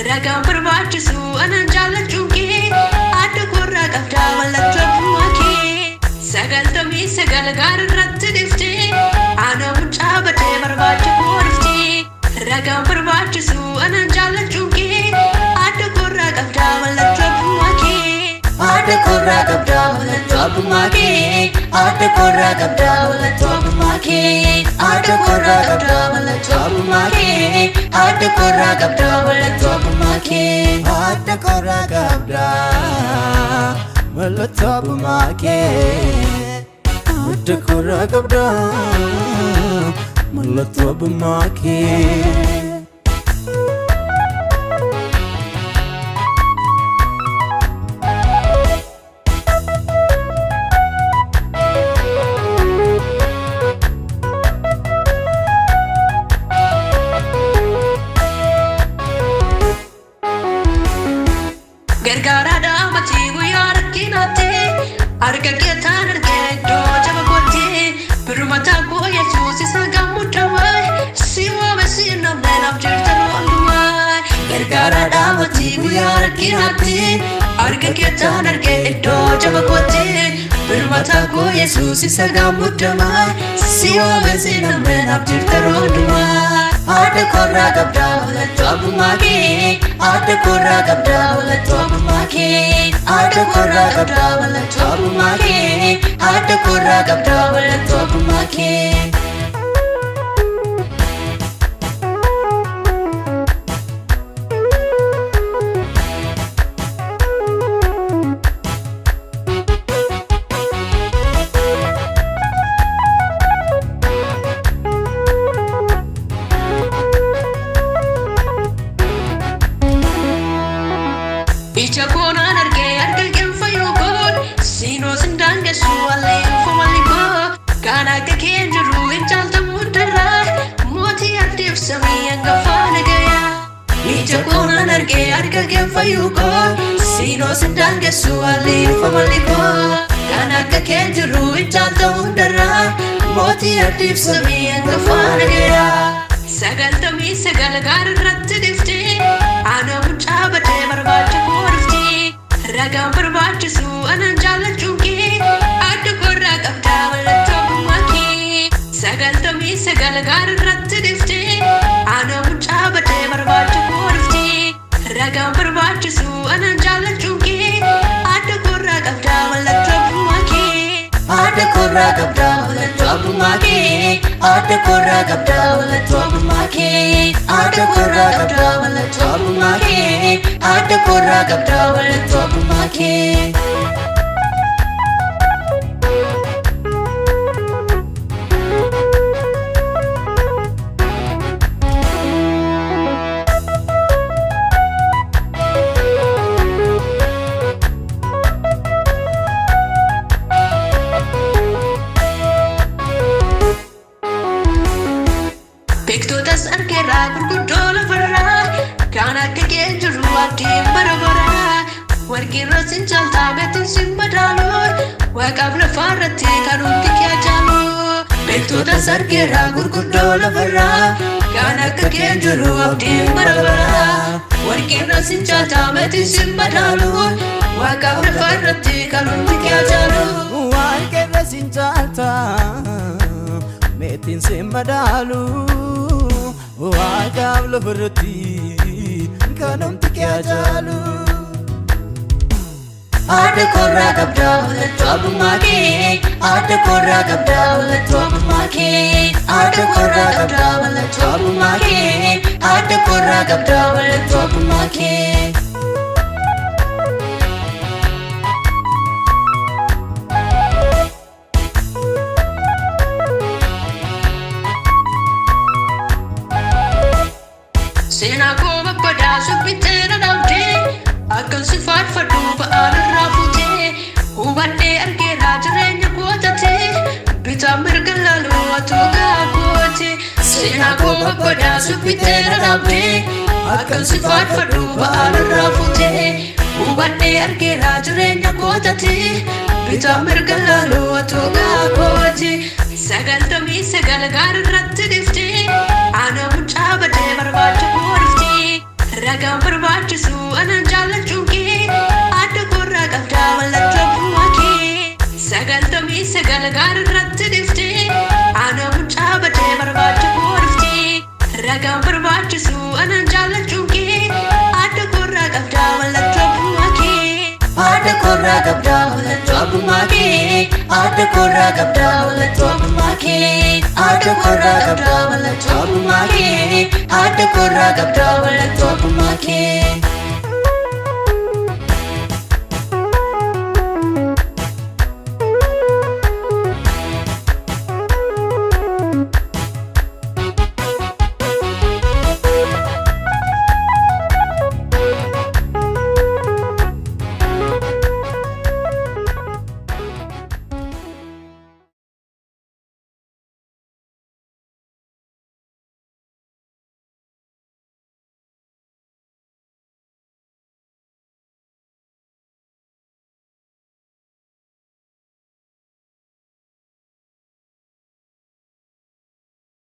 Ragaan barbaachisu anan jaallachuun kee adda korraa qabdaa mallattoo abbummaa kee. Sagaltamii sagal gaararratti dhufte ana mucaa badee barbaacha koo dhufte. Ragaan barbaachisu anan jaallachuun kee adda korraa qabdaa mallattoo abbummaa kee. Adda korraa qabdaa mallattoo abbummaa kee. Adda korraa qabdaa mallattoo abbummaa kee. Adda korraa qabdaa mallattoo abbummaa kee. Adda korraa qabdaa mallattoo abbummaa kee. Adda korraa qabdaa mallattoo abbummaa kee. Adda korraa qabdaa mallattoo abbummaa kee. Gargaara daamati guyyaa rakkinaatti harka keetaan argee iddoo jaba kootti birmata koo Yesuus isa gammudhamaa si waame si namne naaf jirta hundumaa. Gargaara daamati guyyaa rakkinaatti harka keetaan argee iddoo jaba kootti birmata koo Yesuus isa gammudhamaa si waame si namne naaf jirta hundumaa. Adda korraa qabdaa mallattoo abbummaa kee. Adda korraa qabdaa mallattoo abbummaa kee. Adda korraa qabdaa mallattoo abbummaa kee. Adda korraa qabdaa mallattoo abbummaa kee. Ija koonaan argee argalgeen fayyuu koo siinoo sindaan geessu wallee uffamanii koo kan akka keen jiru hin jaaltamuu darraa mootii addeef samii hangafaa nagayaa. Ija koonaan argee argalgeen fayyuu koo siinoo sindaan geessu wallee uffamanii koo kan akka keen jiru hin jaaltamuu darraa mootii addeef samii hangafaa nagayaa. Sagaltamii sagal gaararratti dhufte ana mucaa badee barbaacha koo dhufte. Ragaan barbaachisu anan jaallachuun kee adda korraa qabdaa mallattoo abbummaa kee. Sagaltamii sagal gaararratti dhufte ana mucaa badee barbaacha koo dhufte. Ragaan barbaachisu anan jaallachuun kee adda korraa qabdaa mallattoo abbummaa kee. Adda korraa qabdaa mallattoo abbummaa kee. Adda korraa qabdaa mallattoo abbummaa kee. Adda korraa qabdaa mallattoo abbummaa kee. Adda korraa qabdaa mallattoo abbummaa kee. Beektotas argeeraa gurguddoo lafarraa kan akka keen jiru abdiin bara baraa. Warqirra sin caaltaa gatiin sin madaalu waaqaaf lafaarratti kan hundi kee jaalu. Beektotas argeeraa gurguddoo lafarraa kan akka keen jiru abdiin bara baraa. Warqirra sin caaltaa gatiin sin madaalu waaqaaf lafaarratti kan hundi kee jaalu. Warqirra sin caaltaa meetiin sin madaalu waaqaaf lafarratti kan hundi kee jaalu. Adda korraa qabdaa mallattoo abbummaa kee. Adda korraa qabdaa mallattoo abbummaa kee. Adda korraa qabdaa mallattoo abbummaa kee. Adda korraa qabdaa mallattoo abbummaa kee. Seenaa koo bakkoodhaa subbittee na dhabdee akkan si faarfadhu ba'aan irraa fuutee hubadhee argeeraa jireenya gootatee bitaa mirga laaluu atuu gaagoote. Seenaa koo bakkoodhaa subbittee na dhabdee akkan si faarfadhu ba'aan irraa fuutee hubadhee argeeraa jireenya gootatee bitaa mirga laaluu atuu gaagoote. Sagaltamii sagal gaararratti dhufte ana mucaa badee barbaacha koo dhufte. ragaan barbaachisu anan jaallachuun kee adda korraa qabdaa mallattoo abbummaa kee sagaltamii sagal gaararratti dhufte ana mucaa badee barbaacha koo dhufte ragaan barbaachisu anan jaallachuun kee adda korraa qabdaa mallattoo abbummaa kee adda korraa qabdaa mallattoo abbummaa kee adda korraa qabdaa mallattoo abbummaa kee adda korraa qabdaa mallattoo abbummaa kee adda korraa qabdaa mallattoo abbummaa kee